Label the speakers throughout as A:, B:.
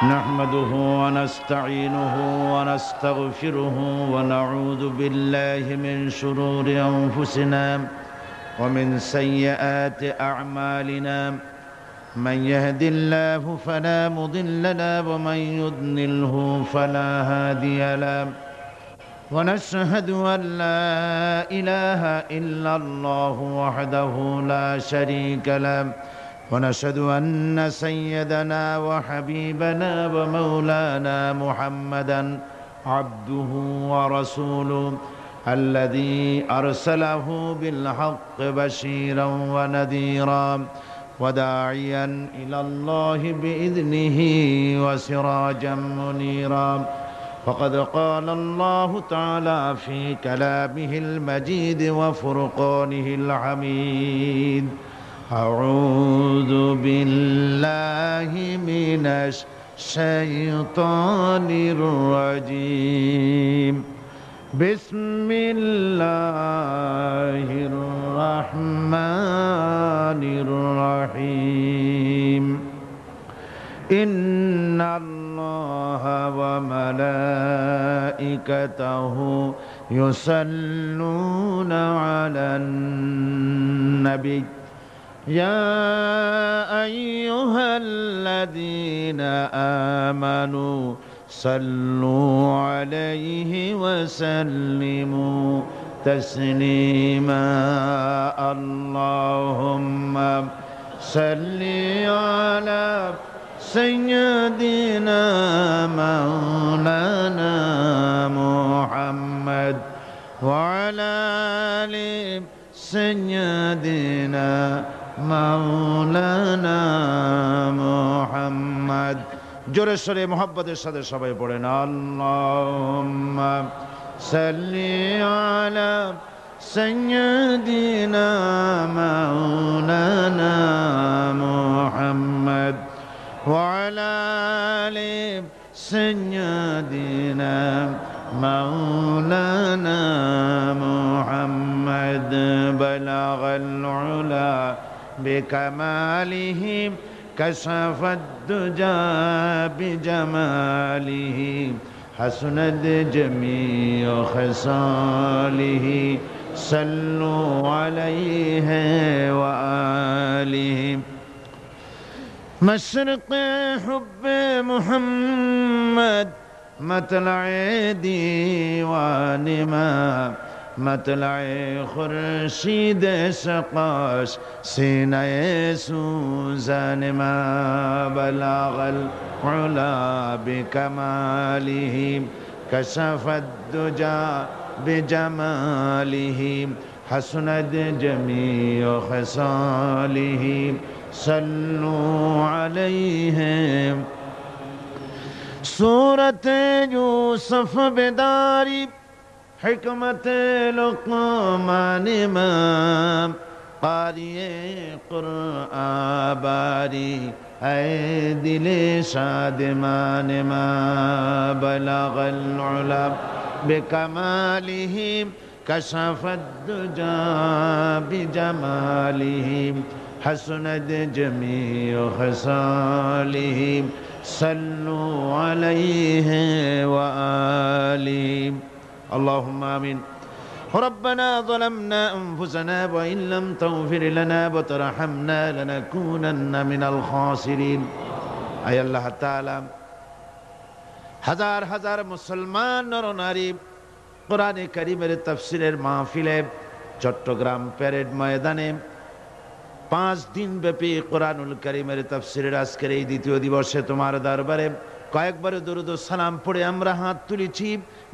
A: نحمده ونستعينه ونستغفره ونعوذ بالله من شرور أنفسنا ومن سيئات أعمالنا من يهد الله فلا مضل له ومن يضلله فلا هادي له ونشهد أن لا إله إلا الله وحده لا شريك له ونشهد أن سيدنا وحبيبنا ومولانا محمدا عبده ورسوله الذي أرسله بالحق بشيرا ونذيرا وداعيا إلى الله بإذنه وسراجا منيرا فقد قال الله تعالى في كلامه المجيد وفرقانه الحميد أعوذ بالله من الشيطان الرجيم بسم الله الرحمن الرحيم إن الله وملائكته يصلون على النبي يا أيها الذين آمنوا صلوا عليه وسلموا تسليما اللهم صل على سيدنا مولانا محمد وعلى آل سيدنا مولانا محمد জোরে সরে মোহাব্বতের সাথে সবাই পড়েন আল্লাহুম্মা সাল্লি আলা সাইয়্যিদিনা মাওলানা মুহাম্মদ ওয়া আলা আলি সাইয়্যিদিনা মাওলানা মুহাম্মদ বালাগাল উলা بكماله كشف الدجى بجماله حسنت جميع خصاله صلوا عليه وآله مشرق حب محمد مطلع ديوان ما مطلع خورشید سقاش سینه سوزان ما بلغ العلا بكماله كشف الدجى بجماله حسنت جميع خصاله صلوا عليه سورة يوسف بداری حکمت لقمان امام قاری قرآن باری اے دل شادمان ما بلغ العلا بکمالہ کشف الدجى بجمالہ حسنت جمیع خصالہ صلوا علیہ وآلہ اللهم آمين ربنا ظلمنا أنفسنا وإن لم تغفر لنا وترحمنا لنكونن من الخاسرين أي الله تعالى হাজার হাজার মুসলমান নরনারী কোরআনে কারীমের তাফসীরের মাহফিলে চট্টগ্রাম প্যারেড ময়দানে 5 দিন ব্যাপী কোরআনুল কারীমের তাফসীরের আজকের এই দ্বিতীয় দিবসে তোমার দরবারে কয়েকবার দরুদ ও সালাম পড়ে আমরা হাত তুলেছি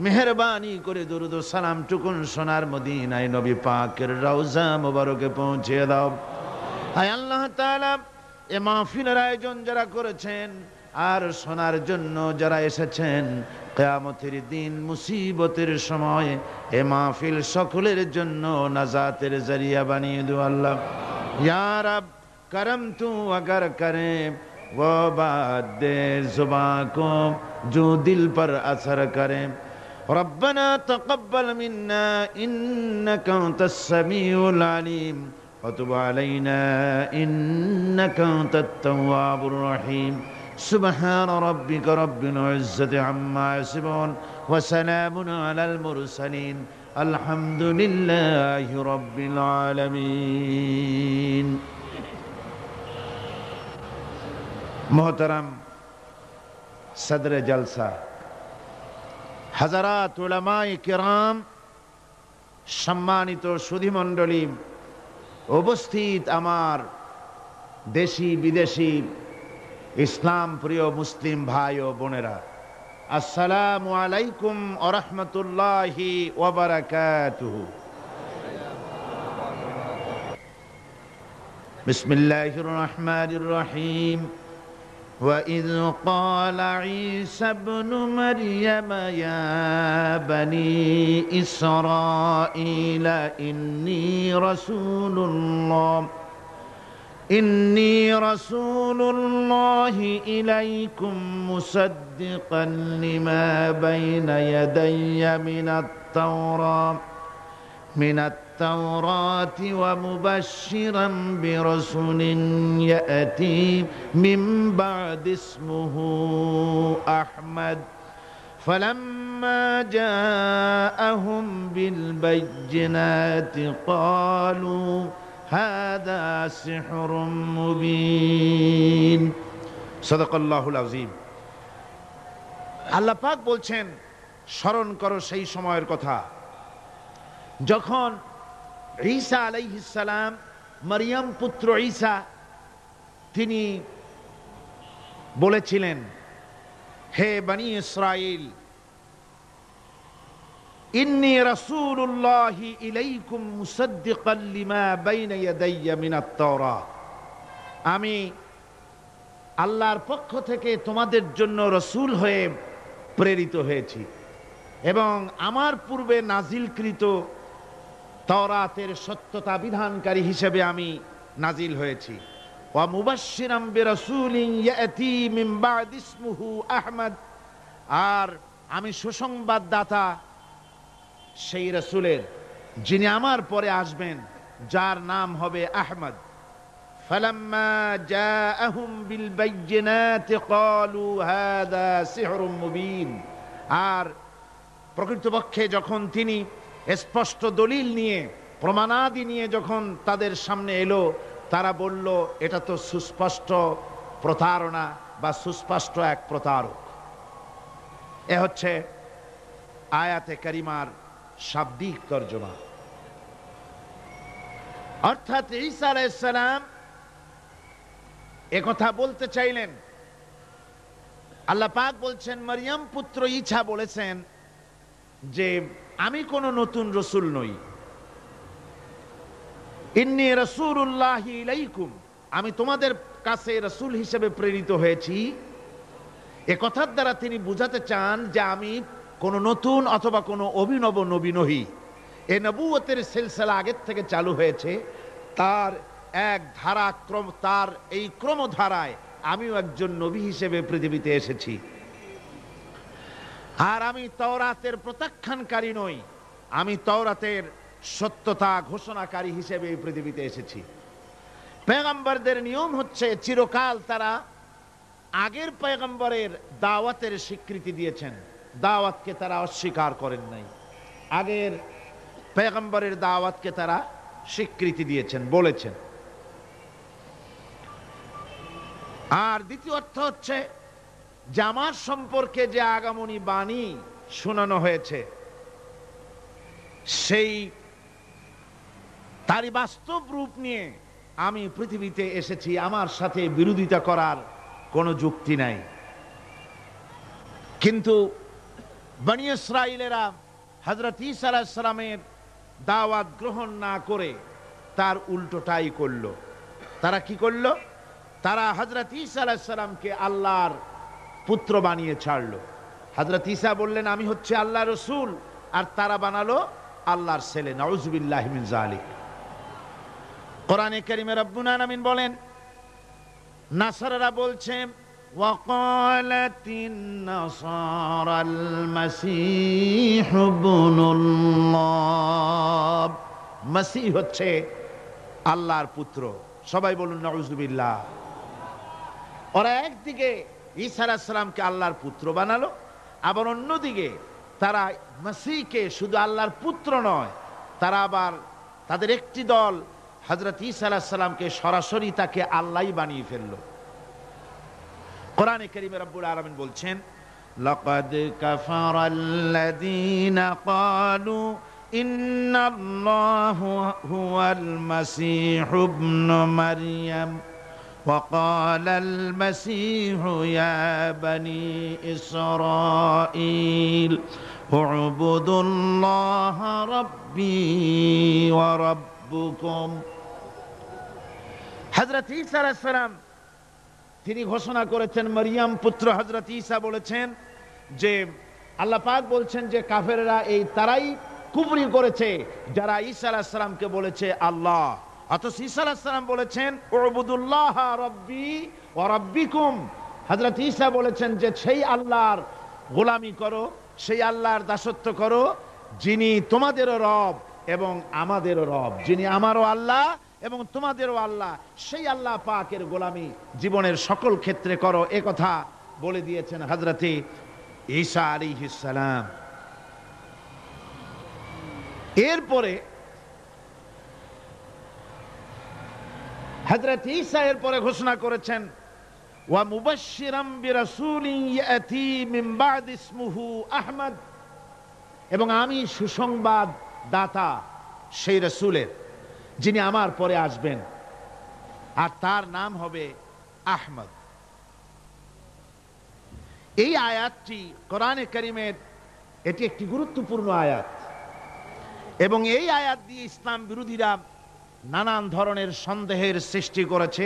A: মেহেরবানি করে দরুদ ও সালাম টুকুন সোনার মদিনায় নবী পাকের রওজা মোবারকে পৌঁছে দাও আয় আল্লাহ তাআলা এই মাহফিলের আয়োজন যারা করেছেন আর শোনার জন্য যারা এসেছেন কিয়ামতের দিন মুসিবতের সময় এই মাহফিল সকলের জন্য নাজাতের জরিয়া বানিয়ে দাও আল্লাহ ইয়া রব করম তু अगर करे वो बात दे जुबां को जो दिल पर असर करे रब्बना तक़ब्बल मिन्ना इन्नका अंतस समीउल अलीम व तुब अलैना इन्नका अंतत तव्वाबुर रहीम سبحان ربك رب العزة عما يصفون وسلام على المرسلين الحمد لله رب العالمين. মোহতারাম সদরে জলসা, হাজারাত উলামায়ে কিরাম, সম্মানিত সুধীমণ্ডলী, উপস্থিত আমার দেশি বিদেশি ইসলাম প্রিয় মুসলিম ভাই ও বোনেরা, আসসালামু আলাইকুম ওয়া রাহমাতুল্লাহি ওয়া বারাকাতুহু। বিসমিল্লাহির রহমানির রহিম। وَإِذْ قَالَ عِيسَى ابْنُ مَرْيَمَ يَا بَنِي إِسْرَائِيلَ إِنِّي رَسُولُ اللَّهِ إِلَيْكُمْ مُصَدِّقًا لِمَا بَيْنَ يَدَيَّ مِنَ التوراة ومبشرا برسول يأتي من بعد اسمه أحمد فلما جاءهم بالبينات قالوا هذا سحر مبين صدق الله العظيم। আল্লাহ পাক বলছেন, স্মরণ করো সেই সময়ের কথা যখন ঈসা আলাইহিস সালাম, মরিয়ম পুত্র ঈসা, তিনি বলেছিলেন, হে বনি ইসরাইল, ইন্নী রাসূলুল্লাহি ইলাইকুম মুসাদ্দিকান লিমা বাইনা ইয়াদাইয়া মিনাত তাওরাত, আমি আল্লাহর পক্ষ থেকে তোমাদের জন্য রাসূল হয়ে প্রেরিত হয়েছি এবং আমার পূর্বে নাজিলকৃত তাওরাতের সত্যতা বিধানকারী হিসেবে আমি নাজিল হয়েছি। ওয়া মুবাশশিরাম বিরাসূলিন ইয়াতি মিন বা'দি ইসমুহু আহমদ, আর আমি সুসংবাদদাতা সেই রাসূলের যিনি আমার পরে আসবেন, যার নাম হবে আহমদ। ফালাম্মা জাআহুম বিল বাইয়িনাতি ক্বালু হাযা সিহরুম মুবিন, আর প্রকৃতপক্ষে যখন তিনি স্পষ্ট দলিল নিয়ে, প্রমাণাদি নিয়ে যখন তাদের সামনে এলো, তারা বলল, এটা তো সুস্পষ্ট প্রতারণা বা সুস্পষ্ট এক প্রতারক। এ হচ্ছে আয়াতে কারিমার শাব্দিক তর্জমা। অর্থাৎ ঈসা আলাইহিস সালাম একথা বলতে চাইলেন। আল্লাহ পাক বলছেন, মরিয়ম পুত্র ঈসা বলেছেন যে আমি কোন নতুন রসুল নই। ইন্নী রাসূলুল্লাহি ইলাইকুম, আমি তোমাদের কাছে রসুল হিসেবে প্রেরিত হয়েছি। এ কথার দ্বারা তিনি বুঝাতে চান যে আমি কোন নতুন অথবা কোন অভিনব নবী নহি। এ নবুয়তের সিলসিলা আগের থেকে চালু হয়েছে, তার এক ধারাক্রম, তার এই ক্রমধারায় আমিও একজন নবী হিসেবে পৃথিবীতে এসেছি। আর আমি তাওরাতের প্রত্যাখ্যানকারী নই, আমি তাওরাতের সত্যতা ঘোষণাকারী হিসেবে এই পৃথিবীতে এসেছি। পয়গম্বরদের নিয়ম হচ্ছে, চিরকাল তারা আগের পয়গম্বরের দাওয়াতের স্বীকৃতি দিয়েছেন, দাওয়াতকে তারা অস্বীকার করেন নাই। আগের পয়গম্বরের দাওয়াতকে তারা স্বীকৃতি দিয়েছেন, বলেছেন। আর দ্বিতীয় অর্থ হচ্ছে যে আমার সম্পর্কে যে আগামনী বাণী শোনানো হয়েছে, সেই তারই বাস্তব রূপ নিয়ে আমি পৃথিবীতে এসেছি। আমার সাথে বিরোধিতা করার কোনো যুক্তি নাই। কিন্তু বনি ইসরাইলেরা হযরত ঈসা আলাইহিস সালামের দাওয়াত গ্রহণ না করে তার উল্টোটাই করল। তারা কি করল? তারা হযরত ঈসা আলাইহিস সালামকে আল্লাহর পুত্র বানিয়ে ছাড়লো। হযরত ঈসা বললেন, আমি হচ্ছে আল্লাহর রাসূল, আর তারা বানালো আল্লাহর ছেলে। নাউযুবিল্লাহি মিন যালিক। কোরআনে কারীমে রব্বুল আলামিন বলেন, নাসারারা বলছে, ওয়াকালাতিন নাসারাল মাসীহ ইবনুল্লাহ, মাসীহ হচ্ছে আল্লাহর পুত্র। সবাই বলুন নাউযুবিল্লাহ। ওরা একদিকে ঈসা আলাইহিস সালামকে আল্লাহর পুত্র বানালো, আবার অন্যদিকে তারা মসিহকে শুধু আল্লাহর পুত্র নয়, তারা আবার তাদের একটি দল হযরত ঈসা আলাইহিস সালামকে সরাসরি তাকে আল্লাহই বানিয়ে ফেললো। কোরআনে কারীমে রব্বুল আলামিন বলছেন, লাকাদ কাফারাল্লাযীনা ক্বালু ইন্নাল্লাহু হুয়াল মাসীহু ইবনু মারইয়াম ওয়া ক্বালাল মাসীহু ইয়া বানী ইসরাঈল উ'বুদুল্লাহা রাব্বী ওয়া রাব্বুকুম। হযরত ঈসা আলাইহিস সালাম তিনি ঘোষণা করেছেন, মারিয়াম পুত্র হযরত ঈসা বলেছেন যে আল্লাহ পাক বলছেন যে কাফেররা এই তারাই কুফরি করেছে যারা ঈসা আলাইহিস সালামকে বলেছে আল্লাহ, অথচ ঈসা আলাইহিস সালাম বলেছেন উ'বুদুল্লাহ রাব্বী ওয়া রাব্বিকুম। হযরত ঈসা বলেছেন যে সেই আল্লাহর গোলামি করো, সেই আল্লাহর দাসত্ব করো যিনি তোমাদেরও রব এবং আমাদেরও রব, যিনি আমারও আল্লাহ এবং তোমাদেরও আল্লাহ, সেই আল্লাহ পাকের গোলামি জীবনের সকল ক্ষেত্রে করো, এ কথা বলে দিয়েছেন হযরতে ঈসা আলাইহিস সালাম। এরপরে হযরত ঈসা এরপরে ঘোষণা করেছেন, ওয়া মুবাশশিরাম বিরাসূলিন ইয়াতি মিন বা'দ ইসমুহু আহমদ, এবং আমি সুসংবাদ দাতা সেই রাসূলের যিনি আমার পরে আসবেন, আর তার নাম হবে আহমদ। এই আয়াতটি কোরআনে কারীমের এটি একটি গুরুত্বপূর্ণ আয়াত, এবং এই আয়াত দিয়ে ইসলাম বিরোধীরা নানান ধরনের সন্দেহের সৃষ্টি করেছে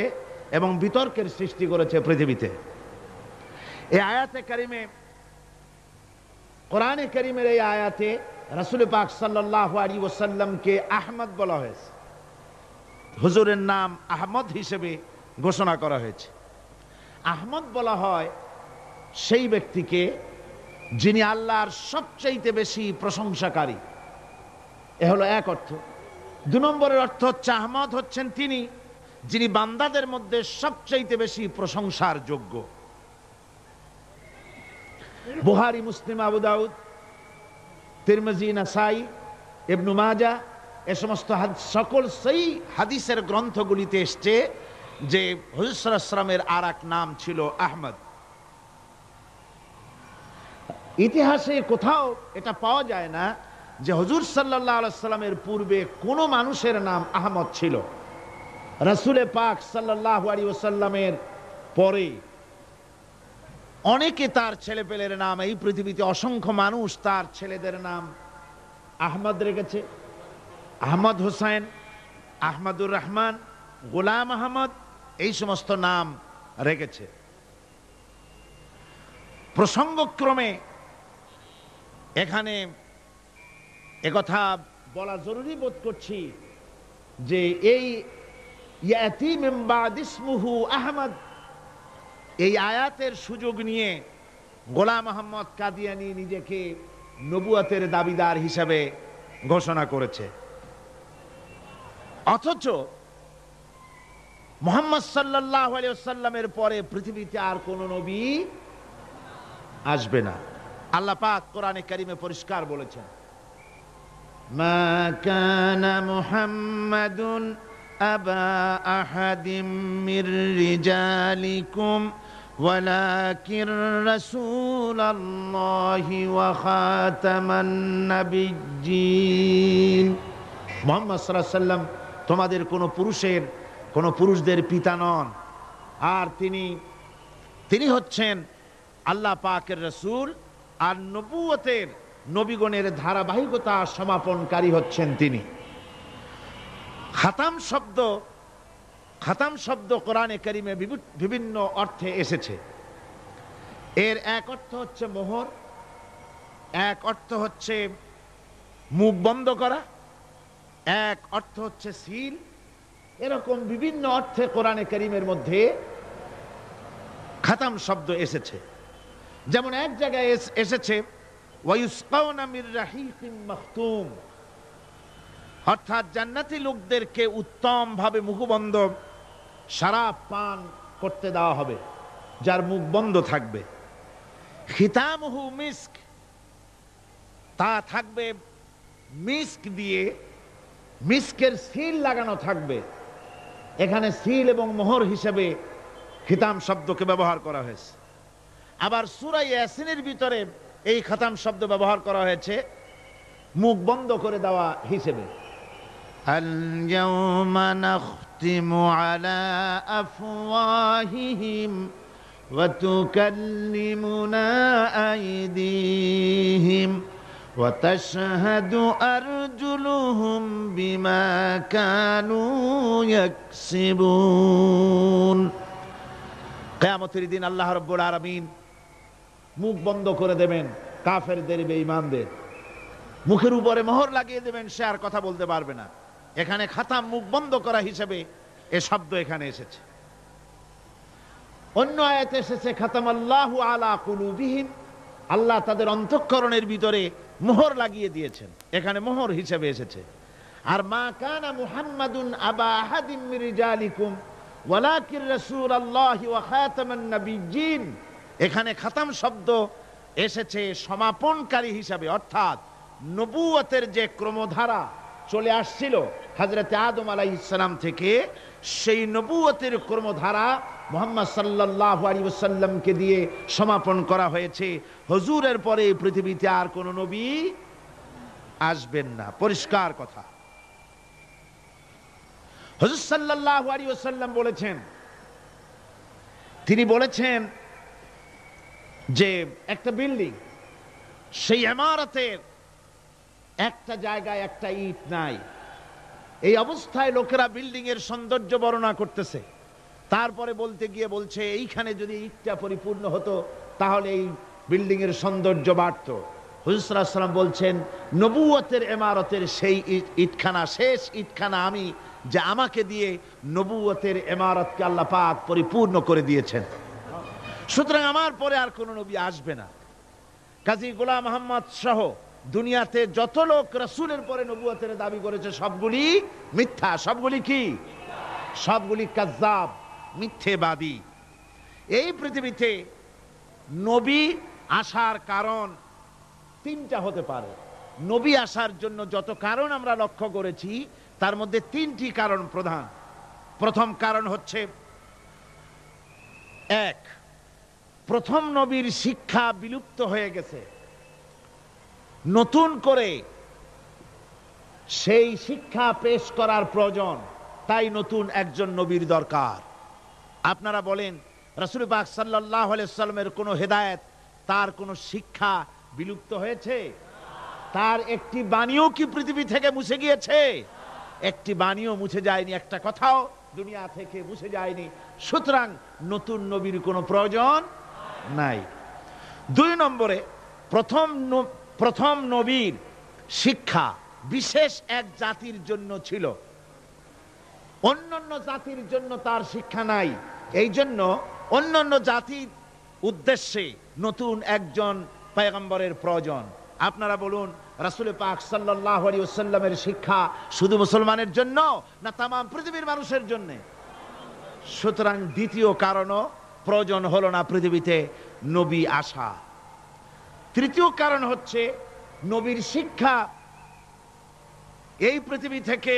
A: এবং বিতর্কের সৃষ্টি করেছে পৃথিবীতে। এই আয়াতে কারিমে, কোরআনে কারীমের এই আয়াতে রাসূল পাক সাল্লাল্লাহু আলাইহি ওয়াসাল্লামকে আহমদ বলা হয়েছে, হুজুরের নাম আহমদ হিসেবে ঘোষণা করা হয়েছে। আহমদ বলা হয় সেই ব্যক্তিকে যিনি আল্লাহর সবচাইতে বেশি প্রশংসাকারী, এ হলো এক অর্থ। দুই নম্বরের অর্থ হচ্ছে আহমদ হচ্ছেন তিনি যিনি বান্দাদের মধ্যে সবচাইতে বেশি প্রশংসার যোগ্য। বুখারী, মুসলিম, আবু দাউদ, তিরমিজি, নাসাই, ইবনে মাজাহ এ সমস্ত সকল সেই হাদিসের গ্রন্থগুলিতে এসছে যে হুজুর সাল্লাল্লাহু আলাইহি ওয়াসাল্লামের আর এক নাম ছিল আহমদ। ইতিহাসে কোথাও এটা পাওয়া যায় না যে হুজুর সাল্লাল্লাহু আলাইহি ওয়াসাল্লামের পূর্বে কোনো মানুষের নাম আহমদ ছিল। রাসূলে পাক সাল্লাল্লাহু আলাইহি ওয়াসাল্লামের পরে অনেকে তার ছেলেপেলের নাম, এই পৃথিবীতে অসংখ্য মানুষ তার ছেলেদের নাম আহমদ রেখেছে। আহমদ হোসেন, আহমদুর রহমান, গোলাম আহমদ, এই সমস্ত নাম রেখেছে। প্রসঙ্গক্রমে এখানে একথা বলা জরুরি বোধ করছি যে এই ইয়াতি মিন বা'দ ইসমুহু আহমদ, এই আয়াতের সুযোগ নিয়ে গোলাম আহমদ কাদিয়ানী নিজেকে নবুয়তের দাবিদার হিসাবে ঘোষণা করেছে, অথচ মুহাম্মদ সাল্লাল্লাহু আলাইহি ওয়াসাল্লামের পরে পৃথিবীতে আর কোন নবী আসবে না। আল্লাহ পাক কোরআনে কারীমে পরিষ্কার বলেছেন, মা কানা মুহাম্মাদুন আবা আহাদিম মির রিজালিকুম ওয়ালাকিন রাসূলুল্লাহি ওয়া খাতামান নাবিয়্যিন। মুহাম্মদ সাল্লাল্লাহু আলাইহি ওয়াসাল্লাম তোমাদের কোন পুরুষদের পিতা নন, আর তিনি হচ্ছেন আল্লাহ পাকের রাসূল, আর নবুয়তের নবীগণের ধারাবাহিকতা সমাপনকারী হচ্ছেন তিনি। খাতাম শব্দ কোরআনে কারীমে বিভিন্ন অর্থে এসেছে। এর এক অর্থ হচ্ছে মোহর, এক অর্থ হচ্ছে মুখ বন্ধ করা, এক অর্থ হচ্ছে সিল। এরকম বিভিন্ন অর্থে কোরআনে কারীমের মধ্যে খাতাম শব্দ এসেছে। যেমন এক জায়গায় এসেছে ওয়ায়ুসকাউনা মির রাহিকিম মাখতুম, অর্থাৎ জান্নাতি লোকদেরকে উত্তম ভাবে মুখবন্ধ শরাব পান করতে দেওয়া হবে। যার মুখ বন্ধ থাকবে। খিতামহু মিস্ক, তা থাকবে মিস্ক দিয়ে, মিস্কের সিল লাগানো থাকবে। এখানে সিল এবং মোহর হিসেবে খিতাম শব্দকে ব্যবহার করা হয়েছে। আবার সূরা ইয়াসিনের ভিতরে এই খাতাম শব্দ ব্যবহার করা হয়েছে মুখ বন্ধ করে দেওয়া হিসেবে। আল ইয়াওমা নাখতিমু আলা আফওয়াহিহিম ওয়া তুকাল্লিমুনা আইদিহিম ওয়া তাশহাদু আরজুলুহুম বিমা কানু ইয়াকসিবুন। কিয়ামতের দিন আল্লাহ রাব্বুল আলামিন মুখ বন্ধ করে দেবেন কাফেরদের, বেঈমানদের মুখের উপরে মোহর লাগিয়ে দেবেন, সে আর কথা বলতে পারবে না। এখানে খাতাম মুখ বন্ধ করা হিসেবে এ শব্দ এখানে এসেছে। অন্য আয়াতে এসেছে খাতামাল্লাহু আলা কুলুবিহিম, আল্লাহ তাদের অন্তঃকরণের ভিতরে মোহর লাগিয়ে দিয়েছেন, এখানে মোহর হিসেবে এসেছে। আর মা কানা মুহাম্মাদুন আবা আহাদিম মির রিজালিকুম ওয়ালাকিন রাসূলুল্লাহি ওয়া খাতামান নাবিয়্যিন, এখানে খাতাম শব্দ এসেছে সমাপনকারী হিসাবে, অর্থাৎ নবুয়তের যে ক্রমধারা চলে আসছিল হযরত আদম আলাইহিস সালাম থেকে, সেই নবুয়তের ক্রমধারা মুহাম্মদ সাল্লাল্লাহু আলাইহি ওয়াসাল্লামকে দিয়ে সমাপন করা হয়েছে। হুজুরের পরে পৃথিবীতে আর কোন নবী আসবেন না, পরিষ্কার কথা। হুজুর সাল্লাল্লাহু আলাইহি ওয়াসাল্লাম বলেছেন, তিনি বলেছেন যে একটা বিল্ডিং, সেই ইমারতের একটা জায়গায় একটা ইট নাই। এই অবস্থায় লোকেরা বিল্ডিং এর সৌন্দর্য বর্ণনা করতেছে, তারপরে বলতে গিয়ে বলছে এইখানে যদি ইটটা পরিপূর্ণ হতো তাহলে এই বিল্ডিং এর সৌন্দর্য বাড়তো। হুজুর সাল্লাল্লাহু আলাইহি ওয়াসাল্লাম বলছেন নবুয়তের ইমারতের সেই ইটখানা, শেষ ইটখানা আমি, যে আমাকে দিয়ে নবুয়তের ইমারতকে আল্লাহ পাক পরিপূর্ণ করে দিয়েছেন। সুতরাং আমার পরে আর কোন নবী আসবে না। কাজী গোলাম মোহাম্মদ সহ দুনিয়াতে যত লোক রাসূলের পরে নবুয়তের দাবি করেছে সবগুলি মিথ্যা। সবগুলি কি? সবগুলি কাযযাব, মিথ্যেবাদী। এই পৃথিবীতে নবী আসার কারণ তিনটা হতে পারে। নবী আসার জন্য যত কারণ আমরা লক্ষ্য করেছি তার মধ্যে তিনটি কারণ প্রধান। প্রথম কারণ হচ্ছে, এক, প্রথম নবীর শিক্ষা বিলুপ্ত হয়ে গেছে, নতুন করে সেই শিক্ষা পেশ করার প্রয়োজন, তাই নতুন একজন নবীর দরকার। আপনারা বলেন রাসূল পাক সাল্লাল্লাহু আলাইহি ওয়াসাল্লামের কোন হেদায়েত, তার কোন শিক্ষা বিলুপ্ত হয়েছে? তার একটি বাণীও কি পৃথিবী থেকে মুছে গিয়েছে? একটি বাণীও মুছে যায়নি, একটা কথাও দুনিয়া থেকে মুছে যায়নি। সুতরাং নতুন নবীর কোনো প্রয়োজন নাই। দুই নম্বরে, প্রথম নবীর শিক্ষা বিশেষ এক জাতির জন্য ছিল, অন্যান্য জাতির জন্য তার শিক্ষা নাই। এই জন্য অন্যান্য জাতির উদ্দেশ্যে নতুন একজন পয়গম্বরের প্রয়োজন। আপনারা বলুন রাসূল পাক সাল্লাল্লাহু আলাইহি ওয়াসাল্লামের শিক্ষা শুধু মুসলমানের জন্য না তাম পৃথিবীর মানুষের জন্য? সুতরাং দ্বিতীয় কারণও প্রয়োজন হলো না পৃথিবীতে নবী আসা। তৃতীয় কারণ হচ্ছে, নবীর শিক্ষা এই পৃথিবী থেকে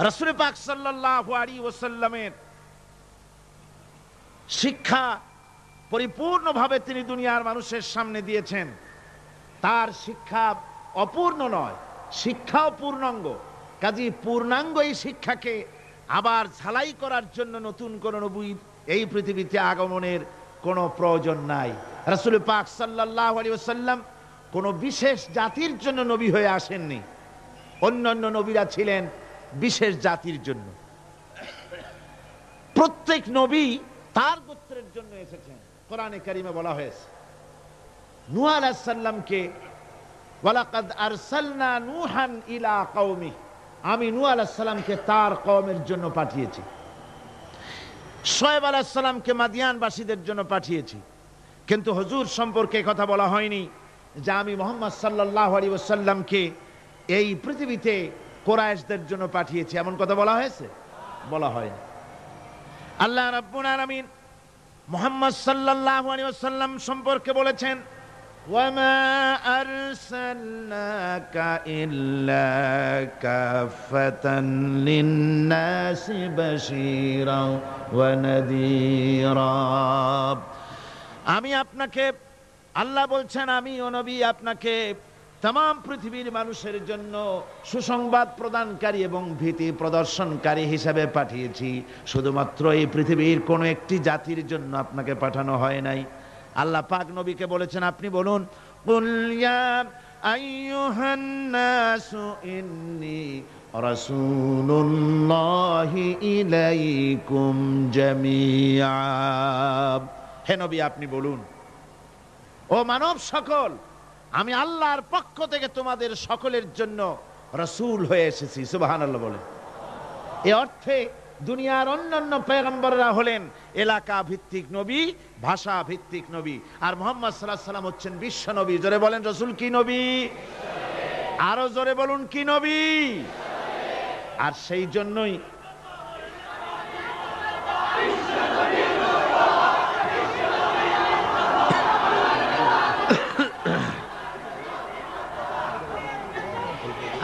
A: রাসূল পাক সাল্লাল্লাহু আলাইহি ওয়াসাল্লামের শিক্ষা পরিপূর্ণভাবে তিনি দুনিয়ার মানুষের সামনে দিয়েছেন। তার শিক্ষা অপূর্ণ নয়, শিক্ষাও পূর্ণাঙ্গ। কাজী পূর্ণাঙ্গ এই শিক্ষাকে আবার ঝালাই করার জন্য নতুন কোন নবী এই পৃথিবীতে আগমনের কোনো প্রয়োজন নাই। রাসূল পাক সাল্লাল্লাহু আলাইহি ওয়াসাল্লাম কোনো বিশেষ জাতির জন্য নবী হয়ে আসেননি, অন্যান্য নবীরা ছিলেন বিশেষ জাতির জন্য। প্রত্যেক নবী তার গোত্রের জন্য এসেছেন। কোরআনে কারিমে বলা হয়েছে নূহ আলাইহিস সালামকে, ওয়ালাকাদ আরসালনা নূহান ইলা কওমিহি, আমি নূহ আলাইহিস সালামকে তার কওমের জন্য পাঠিয়েছি। শুআয়ব আলাইহিস সালামকে মাদিয়ানবাসীদের জন্য পাঠিয়েছি। কিন্তু হুজুর সম্পর্কে কথা বলা হয়নি যে আমি মুহাম্মদ সাল্লাল্লাহু আলাইহি ওয়াসাল্লামকে এই পৃথিবীতে কুরাইশদের জন্য পাঠিয়েছি, এমন কথা বলা হয়েছে? বলা হয়নি। আল্লাহ রাব্বুল আলামিন মুহাম্মদ সাল্লাল্লাহু আলাইহি ওয়াসাল্লাম সম্পর্কে বলেছেন, ওয়ামা আরসালনাকা ইল্লা কাফাতান লিন-নাসি বাশীরাও ওয়া নাযীরা। আমি আপনাকে, আল্লাহ বলছেন, আমি ও নবী আপনাকে তাম পৃথিবীর মানুষের জন্য সুসংবাদ প্রদানকারী এবং ভীতি প্রদর্শনকারী হিসাবে পাঠিয়েছি। শুধুমাত্র এই পৃথিবীর কোন একটি জাতির জন্য আপনাকে পাঠানো হয় নাই। আল্লাহ পাক নবীকে বলেছেন, আপনি বলুন, কুল ইয়া আইয়ুহান নাসু ইন্নী রাসূলুল্লাহি ইলাইকুম জামিআ। হে নবী, আপনি বলুন, ও মানব সকল, আমি আল্লাহর পক্ষ থেকে তোমাদের সকলের জন্য রাসূল হয়ে এসেছি। সুবহানাল্লাহ বলে। এই অর্থে দুনিয়ার অন্যান্য পয়গম্বররা হলেন এলাকা ভিত্তিক নবী, ভাষা ভিত্তিক নবী, আর মুহাম্মদ সাল্লাল্লাহু আলাইহি সাল্লাম হচ্ছেন বিশ্ব নবী। জোরে বলেন, রাসূল কি নবী? আরো জোরে বলুন, কি নবী? আর সেই জন্যই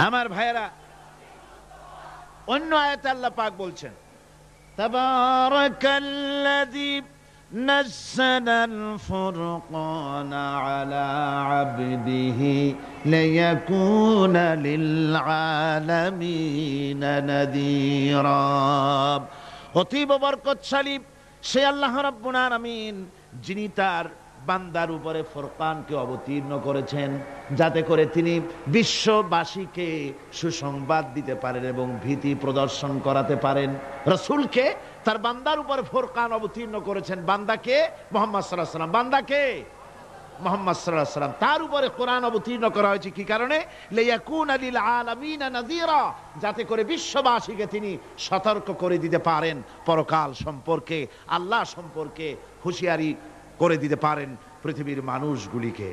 A: আমার ভাইয়েরা, অন্য আয়াতে আল্লাহ পাক বলছেন, তাবারাকাল্লাযী নাযালাল ফুরকানা আলা আবদিহি লিয়াকুনা লিল আলামিনা নাযীরা। অতীব বরকতশালী সে আল্লাহ রাব্বুল আলামিন, যিনি তার বান্দার উপরে ফুরকানকে অবতীর্ণ করেছেন, যাতে করে তিনি বিশ্ববাসীকে সুসংবাদ দিতে পারেন এবং ভীতি প্রদর্শন করাতে পারেন। রাসূলকে তার বান্দার উপরে ফুরকান অবতীর্ণ করেছেন। বান্দাকে মুহাম্মদ সাল্লাল্লাহু আলাইহি ওয়াসাল্লাম, বান্দাকে মুহাম্মদ সাল্লাল্লাহু আলাইহি ওয়াসাল্লাম, তার উপরে কোরআন অবতীর্ণ করা হয়েছে। কি কারণে? লিয়াকুনা লিল আলামিনা নাযীরা, যাতে করে বিশ্ববাসীকে তিনি সতর্ক করে দিতে পারেন, পরকাল সম্পর্কে, আল্লাহ সম্পর্কে হুঁশিয়ারি করে দিতে পারেন পৃথিবীর মানুষগুলিকে।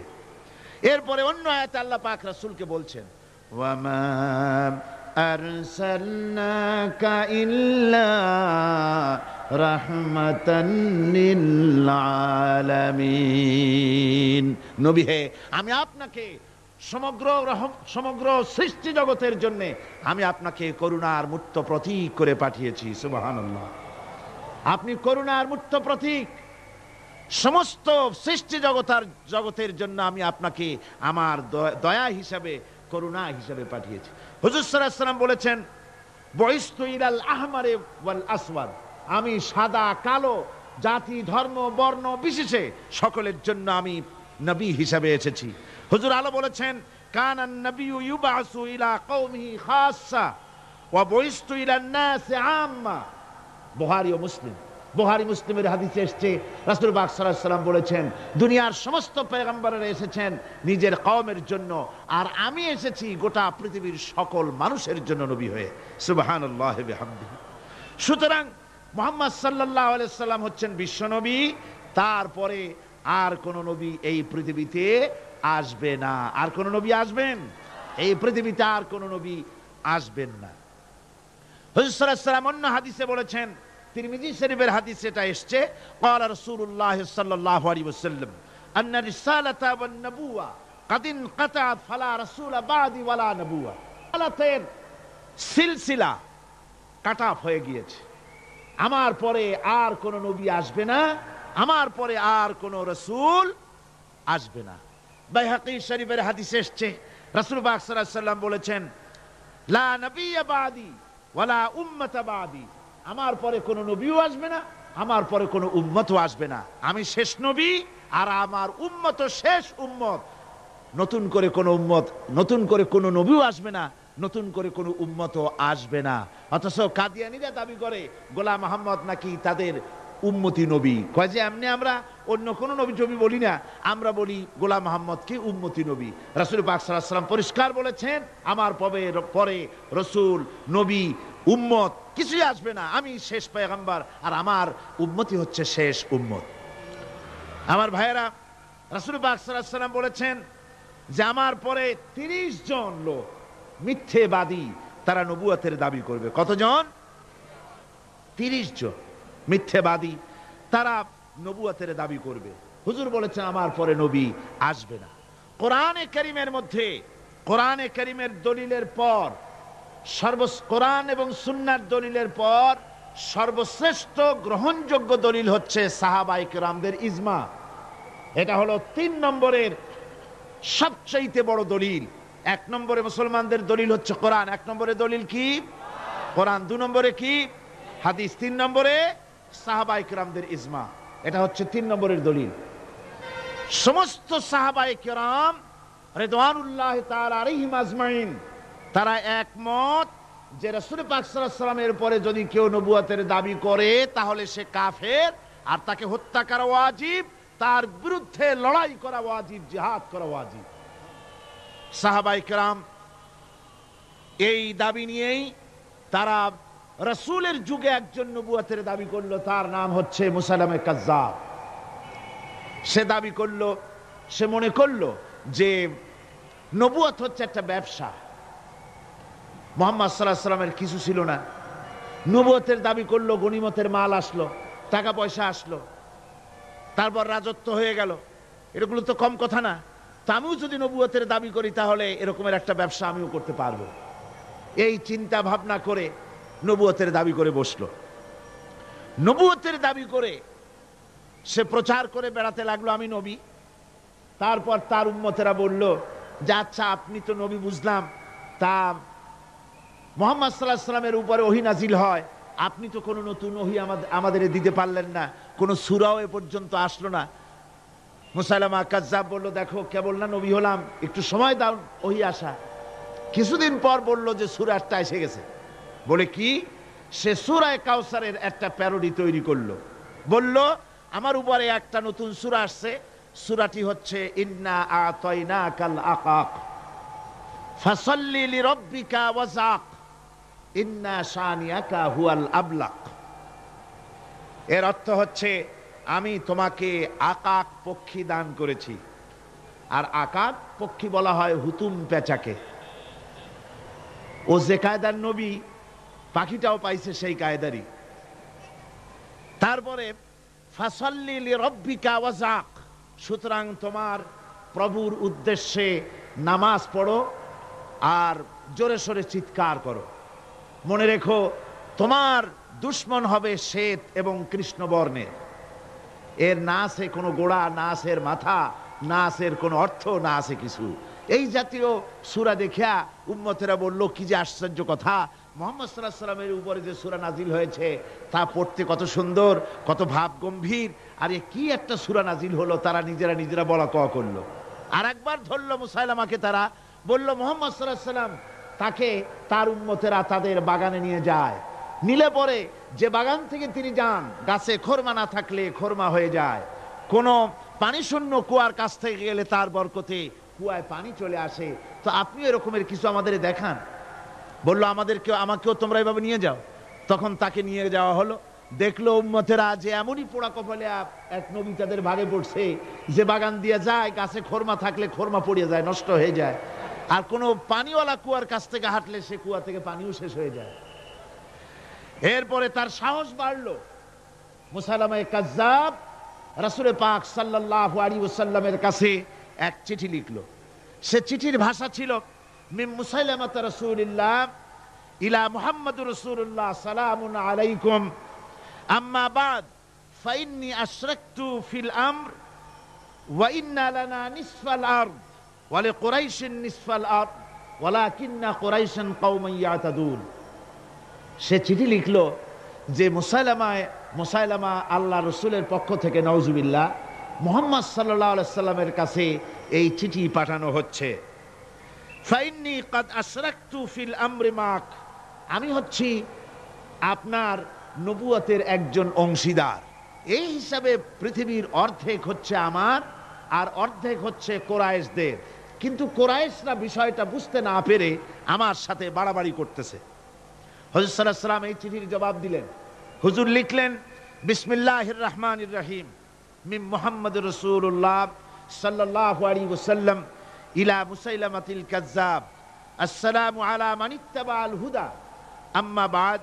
A: এরপরে অন্য আয়াতে আল্লাহ পাক রাসূলকে বলছেন, ওয়ামা আরসালনাকা ইল্লা রাহমাতান লিল আলামিন। নবী হে, আমি আপনাকে সমগ্র সৃষ্টি জগতের জন্য আমি আপনাকে করুণার মূর্ত প্রতীক করে পাঠিয়েছি। সুবহানাল্লাহ। আপনি করুণার মূর্ত প্রতীক। সমস্ত সৃষ্টি জগতের জন্য আমি আপনাকে আমার দয়া হিসাবে, করুণা হিসাবে পাঠিয়েছি। হুজুর সাল্লাল্লাহু আলাইহি ওয়াসাল্লাম বলেছেন, বুইসতু ইলাল আহমারি ওয়াল আসওয়াদ, আমি সাদা কালো জাতি ধর্ম বর্ণ বিশেষে সকলের জন্য আমি নবী হিসাবে এসেছি। হুজুর আলো বলেছেন, কানান নবিয়্যু ইউবাসু ইলা কওমিহি খাসসা ওয়া বুইসতু ইলান নাসি আম্মা। বুখারী ও মুসলিম, বুখারী মুসলিমের হাদিসে এসেছে, রাসূল পাক সাল্লাল্লাহু আলাইহি ওয়াসাল্লাম বলেছেন, দুনিয়ার সমস্ত পয়গম্বররা এসেছেন নিজের কওমের জন্য, আর আমি এসেছি গোটা পৃথিবীর সকল মানুষের জন্য নবী হয়ে। সুবহানাল্লাহি বিহামদিহি। সুতরাং মুহাম্মদ সাল্লাল্লাহু আলাইহি ওয়াসাল্লাম হচ্ছেন বিশ্ব নবী। তারপরে আর কোন নবী এই পৃথিবীতে আসবে না। আর কোন নবী আসবেন? এই পৃথিবীতে আর কোন নবী আসবেন না। হুজুর সাল্লাল্লাহু আলাইহি ওয়াসাল্লাম অন্য হাদিসে বলেছেন, তিরমিজি শরীফের হাদিসে এটা এসেছে, ক্বালা রাসূলুল্লাহ সাল্লাল্লাহু আলাইহি ওয়াসাল্লাম আন্না রিসালাতা ওয়ান নবুওয়া কাদ ইনকাতাত ফালা রাসূলা বাদি ওয়ালা নবুওয়া। রিসালাতের সিলসিলা কাট অফ হয়ে গিয়েছে। আমার পরে আর কোন নবী আসবে না, আমার পরে আর কোন রাসূল আসবে না। বাইহাকী শরীফের হাদিসে এসেছে, রাসূল পাক সাল্লাল্লাহু আলাইহি ওয়াসাল্লাম বলেছেন, লা নবিয়্যা বাদি ওয়ালা উম্মাতা বাদি, আমার পরে কোনো নবীও আসবে না, আমার পরে কোনো উম্মতও আসবে না। আমি শেষ নবী আর আমার উম্মত শেষ উম্মত। নতুন করে কোনো নবীও আসবে না, নতুন করে কোনো উম্মতও আসবে না। অথচ কাদিয়ানীরা দাবি করে গোলাম মুহাম্মদ নাকি তাদের উম্মতি নবী। কয় যে এমনি আমরা অন্য কোনো নবী বলি না, আমরা বলি গোলাম মুহাম্মদকে উম্মতি নবী। রাসূল পাক সাল্লাল্লাহু আলাইহি ওয়াসাল্লাম পরিষ্কার বলেছেন, আমার পরে রাসূল নবী উম্মত কিছুই আসবে না। আমি শেষ পয়গম্বর আর আমার উম্মতি হচ্ছে শেষ উম্মত। আমার ভাইয়েরা, রাসূল পাক সাল্লাল্লাহু আলাইহি ওয়াসাল্লাম বলেছেন যে আমার পরে 30 জন লোক মিথ্যেবাদী, তারা নবুয়তের দাবি করবে। কতজন? 30 জন মিথ্যেবাদী। তারা নবুয়তের দাবি করবে। হুজুর বলেছেন আমার পরে নবী আসবে না। কোরআনে কারীমের মধ্যে, কোরআনে কারীমের দলিলের পর কোরআন এবং সুন্নাহর দলিলের পর সর্বশ্রেষ্ঠ গ্রহণযোগ্য দলিল হচ্ছে সাহাবায়ে কেরামদের ইজমা। এটা হলো 3 নম্বরের সবচেয়ে বড় দলিল। 1 নম্বরে মুসলমানদের দলিল হচ্ছে কোরআন, 1 নম্বরে দলিল কি? কোরআন। 2 নম্বরে কি? হাদিস। 3 নম্বরে সাহাবায়ে কেরামদের ইজমা। এটা হচ্ছে 3 নম্বরের দলিল। সমস্ত সাহাবায়ে কেরাম রিদওয়ানুল্লাহ তাআলা আলাইহিম আজমাইন তারা একমত যে রাসূল পাক সাল্লাল্লাহু আলাইহি ওয়াসাল্লামের পরে যদি কেউ নবুয়তের দাবি করে তাহলে সে কাফের, আর তাকে হত্যা করা ওয়াজিব, তার বিরুদ্ধে লড়াই করা ওয়াজিব, জিহাদ করা ওয়াজিব। সাহাবায়ে কেরাম এই দাবি নিয়েই তারা রাসূলের যুগে একজন নবুয়তের দাবি করলো, তার নাম হচ্ছে মুসাইলামা কাজ্জাব। সে দাবি করলো, সে মনে করলো যে নবুয়ত হচ্ছে একটা ব্যবসা। মুহাম্মদ সাল্লাল্লাহু আলাইহি ওয়াসাল্লামের কিছু ছিল না, নবুয়তের দাবি করলো, গনিমতের মাল আসলো, টাকা পয়সা আসলো, তারপর রাজত্ব হয়ে গেল। এগুলো তো কম কথা না। তা আমিও যদি নবুয়তের দাবি করি তাহলে এরকমের একটা ব্যবসা আমিও করতে পারবো। এই চিন্তা ভাবনা করে নবুয়তের দাবি করে বসলো। নবুয়তের দাবি করে সে প্রচার করে বেড়াতে লাগলো আমি নবী। তারপর তার উম্মতেরা বলল যে আচ্ছা আপনি তো নবী বুঝলাম, তা মুহাম্মদ সাল্লাল্লাহু আলাইহি ওয়াসাল্লামের উপরে ওহী নাজিল হয়, আপনি তো কোনো নতুন ওহী আমাদের দিতে পারলেন না, কোনো সূরাও এ পর্যন্ত আসলো না। মুসাইলামা কাজ্জাব বলল দেখো কেবল না নবী হলাম, একটু সময় দাও ওহী আসা। কিছুদিন পর বলল যে সূরা একটা এসে গেছে। বলে কি? সে সূরা কাউসারের একটা প্যারোডি তৈরি করলো। বলল আমার উপরে একটা নতুন সূরা আসছে, সূরাটি হচ্ছে ইন্না আতাইনাকাল আকাক ফাসাল্লি লিরাব্বিকা ওয়াজাক ইন্না শানিয়াকা হুয়াল আবলাক। এর অর্থ হচ্ছে আমি তোমাকে আকাক পক্ষী দান করেছি। আর আকাক পক্ষী বলা হয় হুতুম পেঁচাকে। ও যে কায়দার নবী, পাখিটাও পাইছে সেই কায়দারই। তারপরে ফাসাল্লি লিরাব্বিকা ওয়াজাক, সুতরাং তোমার প্রভুর উদ্দেশ্যে নামাজ পড়ো আর জোরে সোরে চিৎকার করো। মনে রেখো তোমার দুশমন হবে শ্বেত এবং কৃষ্ণ বর্ণের। এর না আছে কোনো গোড়া, না আছে এর মাথা, না আছে এর কোনো অর্থ, না আছে কিছু। এই জাতীয় সূরা দেখিয়া উম্মতেরা বলল কি যে আশ্চর্য কথা, মুহাম্মদ সাল্লাল্লাহু আলাইহি ওয়াসাল্লামের উপরে যে সূরা নাজিল হয়েছে তা পড়তে কত সুন্দর, কত ভাব গম্ভীর, আর এ কি একটা সূরা নাজিল হলো। তারা নিজেরা বলা কওয়া করলো। আর একবার ধরলো মুসাইলামাকে, তারা বলল মুহাম্মদ সাল্লাল্লাহু আলাইহি ওয়াসাল্লাম তাকে তার উম্মতেরা তাদের বাগানে নিয়ে যায়। নিলে পরে যে বাগান থেকে তিনি যান, গাছে খরমা না থাকলে খরমা হয়ে যায়। কোনো পানি শূন্য কুয়ার কাছ থেকে গেলে তার বরকতে কুয়ায় পানি চলে আসে। তো আপনি এরকমের কিছু আমাদের দেখান। বললো আমাকেও তোমরা এভাবে নিয়ে যাও। তখন তাকে নিয়ে যাওয়া হলো। দেখলো উম্মতেরা যে এমনই পোড়া কপালে এক নবী তাদের ভাগে পড়ছে, যে বাগান দিয়ে যায়, গাছে খরমা থাকলে খরমা পড়ে যায়, নষ্ট হয়ে যায়। আর কোনো পানিওয়ালা কুয়ার কাছ থেকে হাঁটলে সে কুয়া থেকে পানিও শেষ হয়ে যায়। এরপরে তার সাহস বাড়লো। মুসাইলামা কাজ্জাব রাসূল পাক সাল্লাল্লাহু আলাইহি ওয়াসাল্লামের কাছে এক চিঠি লিখলো। সে চিঠির ভাষা ছিল মিন মুসাইলামাত রাসূলিল্লাহ ইলা মুহাম্মাদুর রাসূলুল্লাহ সালামুন আলাইকুম আম্মা বাদ ফাইন্নী আশরাকতু ফিল আমর ওয়া ইন্না লানা নিসফাল আরদ ওয়া লিকুরাইশিন নিসফাল আরদ ওয়ালাকিন্না কুরাইশান কওমান ইয়াতাদুন। সে চিঠি লিখলো যে মুসাইলামা আল্লাহ রসুলের পক্ষ থেকে নাউজুবিল্লাহ মুহাম্মদ সাল্লাল্লাহু আলাইহি সাল্লামের কাছে এই চিঠি পাঠানো হচ্ছে। ফাইন্নী কাদ আশরাকতু ফিল আমরি মাক, আমি হচ্ছি আপনার নবুয়তের একজন অংশীদার। এই হিসাবে পৃথিবীর অর্ধেক হচ্ছে আমার আর অর্ধেক হচ্ছে কোরাইশদের। কিন্তু কোরাইশরা বিষয়টা বুঝতে না পেরে আমার সাথে বাড়াবাড়ি করতেছে। হুজুর সাল্লাল্লাহু আলাইহি ওয়াসাল্লাম এই চিঠির জবাব দিলেন। হুজুর লিখলেন বিসমিল্লাহির রহমানির রহিম মিন মুহাম্মাদুর রাসূলুল্লাহ সাল্লাল্লাহু আলাইহি ওয়াসাল্লাম ইলা মুসাইলামাতিল কাজ্জাব আসসালামু আলা মান ইত্তাবাআল হুদা আম্মা বাদ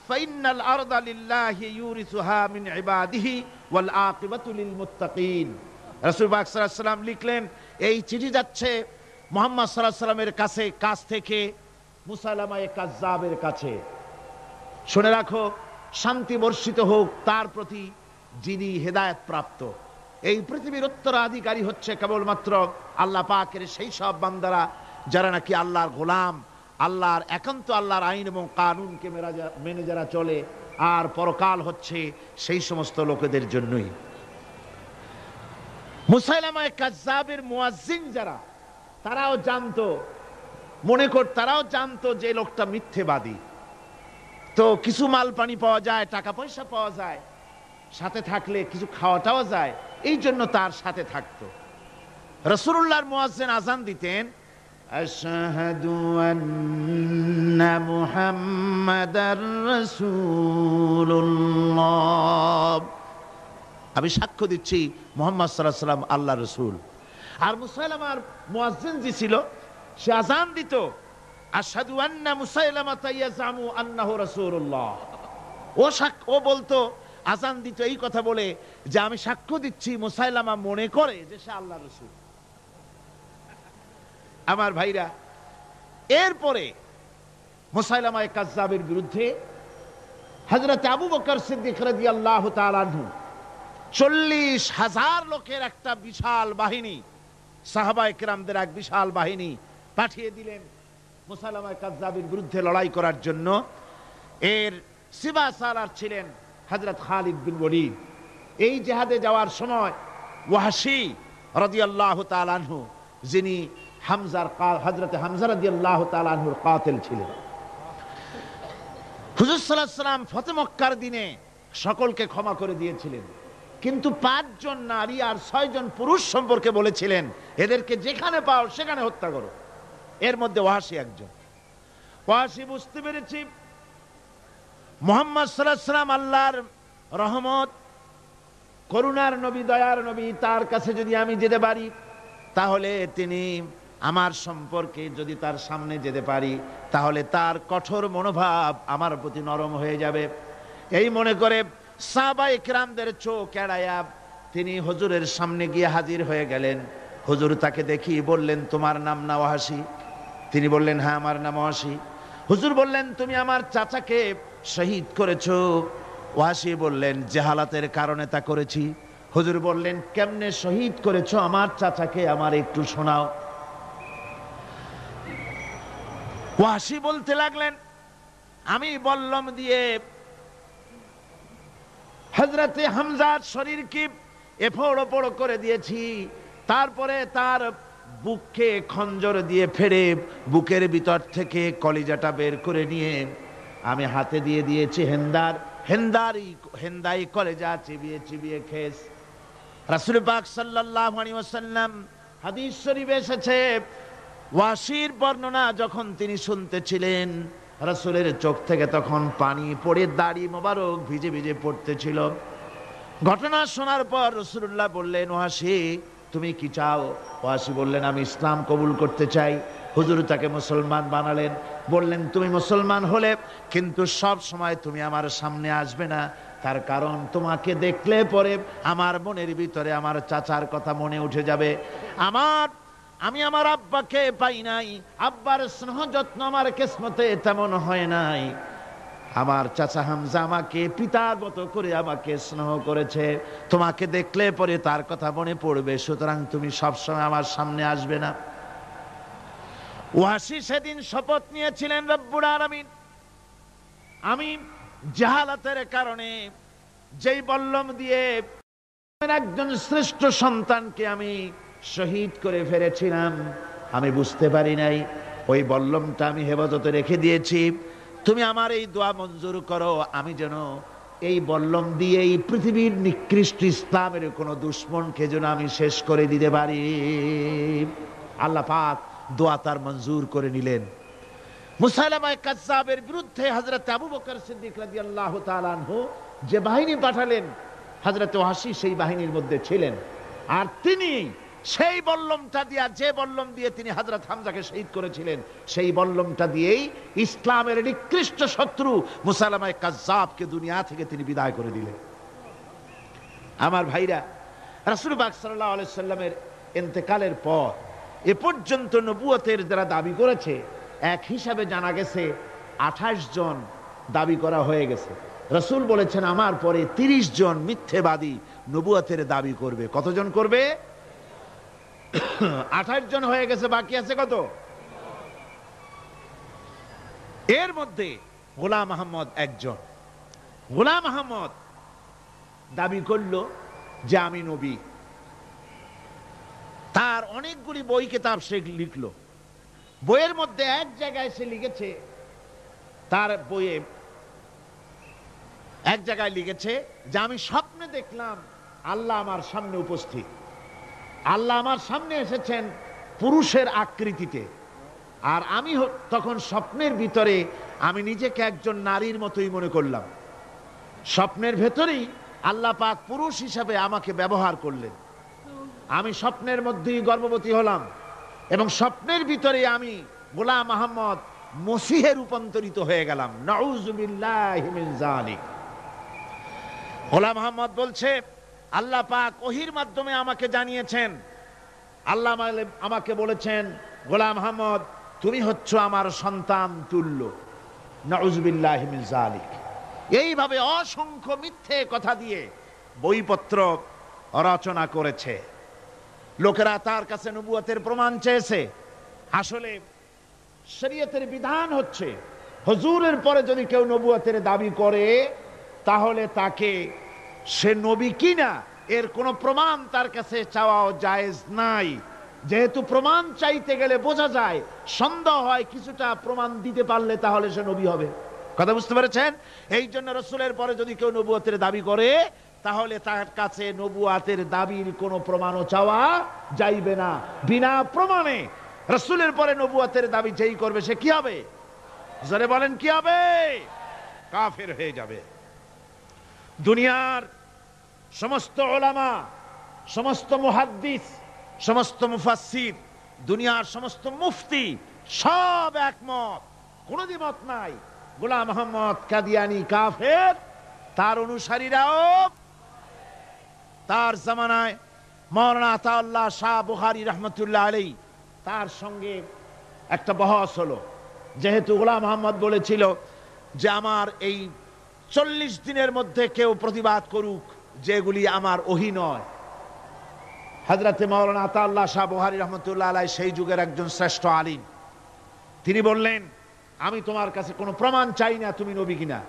A: ফাইন্নাল আরদা লিল্লাহি ইউরিসুহা মিন ইবাদিহি ওয়াল আকিবাতু লিল মুত্তাকিন। রাসূল পাক সাল্লাল্লাহু আলাইহি ওয়াসাল্লাম লিখলেন, এই চিঠি যাচ্ছে মুহাম্মদ সাল্লাল্লাহু আলাইহি ওয়াসাল্লামের কাছ থেকে মুসাইলামা কাযযাবের কাছে। শুনে রাখো, শান্তি বর্ষিত হোক তার প্রতি যিনি হেদায়েত প্রাপ্ত। এই পৃথিবীর উত্তরাধিকারী হচ্ছে কেবলমাত্র আল্লাহ পাকের সেই সব বান্দারা যারা নাকি আল্লাহর গোলাম, আল্লাহর একান্ত আল্লাহর আইন এবং কানুনকে মেনে যারা চলে। আর পরকাল হচ্ছে সেই সমস্ত লোকেদের জন্যই। মুসাইলামা কাযযাবের মুয়াজ্জিন যারা, তারাও জানতো যে লোকটা মিথ্যেবাদী। তো কিছু মাল পানি পাওয়া যায়, টাকা পয়সা পাওয়া যায়, সাথে থাকলে কিছু খাওয়াটাও যায়, এই জন্য তার সাথে থাকতো। রাসূলুল্লাহর মুয়াজ্জিন আযান দিতেন, আশহাদু আন্না মুহাম্মাদার রাসূলুল্লাহ, আমি সাক্ষ্য দিচ্ছি মুহাম্মদ সাল্লাল্লাহু আলাইহি ওয়াসাল্লাম আল্লাহর রাসূল। আর মুসাইলামার মুয়াজ্জিন যে ছিল, সে আযান দিত, আশহাদু আন্না মুসাইলামাতা ইয়াজামু আন্নাহু রাসূলুল্লাহ। ও বলতো, আযান দিত এই কথা বলে যে আমি সাক্ষ্য দিচ্ছি মুসাইলামা মনে করে যে সে আল্লাহর রাসূল। আমার ভাইরা, এরপরে মুসাইলামা কাযযাবের বিরুদ্ধে হযরত আবু বকর সিদ্দিক রাদিয়াল্লাহু তাআলা আনহু 40,000 লোকের একটা বিশাল বাহিনী, সাহাবায়ে কেরামদের এক বিশাল বাহিনী পাঠিয়ে দিলেন মুসাইলামা কাযযাবের বিরুদ্ধে লড়াই করার জন্য। এর সিবাসালার ছিলেন হযরত খালিদ বিন ওয়ালিদ। এই জিহাদে যাওয়ার সময় ওয়াহশী রাদিয়াল্লাহু তাআলা আনহু, যিনি হযরত হামজা রাদিয়াল্লাহু তাআলা আনহুর কাতিল ছিলেন। হুজুর সাল্লাল্লাহু আলাইহি ওয়াসাল্লাম ফতে মক্কার দিনে সকলকে ক্ষমা করে দিয়েছিলেন, কিন্তু 5 জন নারী আর 6 জন পুরুষ সম্পর্কে বলেছিলেন এদেরকে যেখানে পাও সেখানে হত্যা করো। এর মধ্যে ওয়াহশী একজন। ওয়াহশী বুঝতে পেরেছি মুহাম্মদ সাল্লাল্লাহু আলাইহি ওয়াসাল্লাম আল্লাহর রহমত, করুণার নবী, দয়ার নবী, তার কাছে যদি আমি যেতে পারি তাহলে তিনি আমার সম্পর্কে, যদি তার সামনে যেতে পারি তাহলে তার কঠোর মনোভাব আমার প্রতি নরম হয়ে যাবে। এই মনে করে সাহাবায়ে কেরামদের চোখ এড়ায়া তিনি হুজুরের সামনে গিয়ে হাজির হয়ে গেলেন। হুজুর তাকে দেখি বললেন, তোমার নাম না ওয়াহশী? তিনি বললেন, হ্যাঁ আমার নাম ওয়াহশী। হুজুর বললেন, তুমি আমার চাচাকে শহীদ করেছো? ওয়াহশী বললেন, জাহালাতের কারণে তা করেছি। হুজুর বললেন, কেমনে শহীদ করেছো আমার চাচাকে, আমার একটু শোনাও। ওয়াহশী বলতে লাগলেন, আমি বল্লম দিয়ে হযরতে হামজার শরীরকে এফোড় ওপড় করে দিয়েছি, তারপরে তার বুককে খঞ্জর দিয়ে ফেড়ে বুকের ভিতর থেকে কলিজাটা বের করে নিয়ে আমি হাতে দিয়ে দিয়েছি হেন্দাই কলেজা চিবিয়ে চিবিয়ে খেস। রাসূল পাক সাল্লাল্লাহু আলাইহি ওয়াসাল্লাম, হাদিস শরীফে এসেছে, ওয়াহশীর বর্ণনা যখন তিনি শুনতেছিলেন রাসূলের চোখ থেকে তখন পানি পড়ে দাড়ি মোবারক ভিজে ভিজে পড়তেছিল। ঘটনা শোনার পর রাসূলুল্লাহ বললেন, ওয়াহশী তুমি কি চাও? ওয়াহশী বললেন, আমি ইসলাম কবুল করতে চাই। হুজুর তাকে মুসলমান বানালেন। বললেন, তুমি মুসলমান হলে কিন্তু সব সময় তুমি আমার সামনে আসবে না, তার কারণ তোমাকে দেখলে পরে আমার মনের ভিতরে আমার চাচার কথা মনে উঠে যাবে। আমি আমার আব্বাকে পাই নাই, আব্বার স্নেহ যত্ন আমার কিসমতে তেমন হয় নাই। আমার চাচা হামজা আমাকে পিতার মতো করে আমাকে স্নেহ করেছে, তোমাকে দেখলে পরে তার কথা মনে পড়বে, সুতরাং তুমি সবসময় আমার সামনে আসবে না। ওয়াহশী সেদিন শপথ নিয়েছিলেন, রব্বুল আলামিন, আমি জাহালাতের কারণে যেই বল্লম দিয়ে একজন শ্রেষ্ঠ সন্তানকে আমি শহীদ করে ফেলেছিলাম, আমি বুঝতে পারি নাই, ওই বল্লমটা আমি হেফাজতে রেখে দিয়েছি। তুমি আমার এই দোয়া মঞ্জুর করো, আমি যেন এই বল্লম দিয়ে এই পৃথিবীর নিকৃষ্ট ইসলামের কোনো দুশ্মনকে যেন আমি শেষ করে দিতে পারি। আল্লাহ পাক দোয়া তার মঞ্জুর করে নিলেন। মুসাইলামা কাযযাবের বিরুদ্ধে হযরত আবু বকর সিদ্দিক রাদিয়াল্লাহু তাআলা আনহু যে বাহিনী পাঠালেন, হযরত ওয়াহশী সেই বাহিনীর মধ্যে ছিলেন। আর তিনি সেই বল্লমটা দিয়া, যে বল্লম দিয়ে তিনি হযরত হামজাকে শহীদ করেছিলেন, সেই বল্লমটা দিয়েই ইসলামের নিকৃষ্ট শত্রু মুসাইলামা কাজ্জাবকে দুনিয়া থেকে তিনি বিদায় করে দিলেন। আমার ভাইরা, রাসূল পাক সাল্লাল্লাহু আলাইহি সাল্লামের ইন্তেকালের পর এ পর্যন্ত নবুয়তের যারা দাবি করেছে, এক হিসাবে জানা গেছে 28 জন দাবি করা হয়ে গেছে। রাসূল বলেছেন আমার পরে 30 জন মিথ্যেবাদী নবুয়তের দাবি করবে। কতজন করবে? 28 জন হয়ে গেছে, বাকি আছে কত? এর মধ্যে গোলাম আহমদ একজন। গোলাম আহমদ দাবি করলো যে আমি নবী। তার অনেকগুলি বই কিতাব সে লিখলো। বইয়ের মধ্যে এক জায়গায় সে লিখেছে, তার বইয়ে এক জায়গায় লিখেছে যে আমি স্বপ্নে দেখলাম আল্লাহ আমার সামনে উপস্থিত। আল্লাহ আমার সামনে এসেছেন পুরুষের আকৃতিতে, আর আমি তখন স্বপ্নের ভিতরে আমি নিজেকে একজন নারীর মতোই মনে করলাম। স্বপ্নের ভেতরেই আল্লাহ পাক পুরুষ হিসাবে আমাকে ব্যবহার করলেন। আমি স্বপ্নের মধ্যেই গর্ভবতী হলাম এবং স্বপ্নের ভিতরে আমি গোলাম আহমদ মসিহে রূপান্তরিত হয়ে গেলাম। নাউযুবিল্লাহি মিন যালিক। গোলাম আহমদ বলছে আল্লাহ পাক ওহীর মাধ্যমে আমাকে জানিয়েছেন, আল্লাহ আমাকে বলেছেন গোলাম আহমদ তুমি হচ্ছ আমার সন্তান তুল্য। নাউযুবিল্লাহি মিন যালিক। এইভাবে অসংখ্য মিথ্যে কথা দিয়ে বইপত্র রচনা করেছে। লোকেরা তার কাছে নবুয়তের প্রমাণ চেয়েছে। আসলে শরীয়তের বিধান হচ্ছে হুজুরের পরে যদি কেউ নবুয়তের দাবি করে তাহলে তাকে সে নবী কিনা এর কোনো প্রমাণ তার কাছে চাওয়াও জায়েজ নাই। যেহেতু প্রমাণ চাইতে গেলে বোঝা যায়, সন্দেহ হয় কিছুটা প্রমাণ দিতে পারলে তাহলে সে নবী হবে। কথা বুঝতে পেরেছেন? এই জন্য রাসূলের পরে যদি কেউ নবুয়তের দাবি করে তাহলে তার কাছে নবুয়তের দাবির কোনো প্রমাণও চাওয়া যাইবে না। বিনা প্রমাণে রাসূলের পরে নবুয়তের দাবি যেই করবে সে কি হবে? জোরে বলেন কি হবে? কাফের হয়ে যাবে। দুনিয়ার সমস্ত উলামা, সমস্ত মুহাদ্দিস, সমস্ত মুফাসসির, দুনিয়ার সমস্ত মুফতি সব একমত, কোনো দ্বিমত নাই গোলাম আহমদ কাদিয়ানী কাফের। তার অনুসারীরাও তার জামানায় মাওলানা আতাউল্লাহ শাহ বুখারী রাহমাতুল্লাহ আলাইহি তার সঙ্গে একটা বহস হলো। যেহেতু গোলাম আহমদ বলেছিল যে আমার এই 40 দিনের মধ্যে কেউ প্রতিবাদ করুক যেগুলি আমার ওহী নয়। হযরতে মাওলানা আতাউল্লাহ শাহ বুখারী রাহমাতুল্লাহ আলাইহি সেই যুগের একজন শ্রেষ্ঠ আলিম, তিনি বললেন আমি তোমার কাছে কোনো প্রমাণ চাই না তুমি নবী কিনা।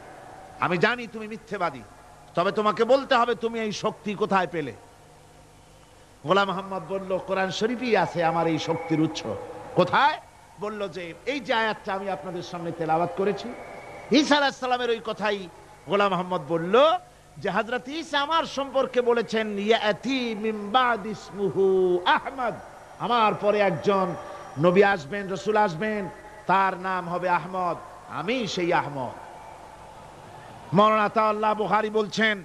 A: আমি জানি তুমি মিথ্যেবাদী, তবে তোমাকে বলতে হবে তুমি এই শক্তি কোথায় পেলে। গোলাম আহমদ বলল কোরআন শরীফেই আছে আমার এই শক্তির উৎস। কোথায়? বলল যে এই যে আয়াতটা আমি আপনাদের সামনে তেলাওয়াত করেছি, ঈসা আলাইহিস সালামের ওই কথাই গোলাম আহমদ বলল যে হযরত ঈসা আমার সম্পর্কে বলেছেন ইয়াতি মিন বাদি ইসমুহু আহমদ, আমার পরে একজন নবী আসবেন, রাসূল আসবেন, তার নাম হবে আহমদ, আমি সেই আহমদ। মাওলানা আতাউল্লাহ বুখারী বলছেন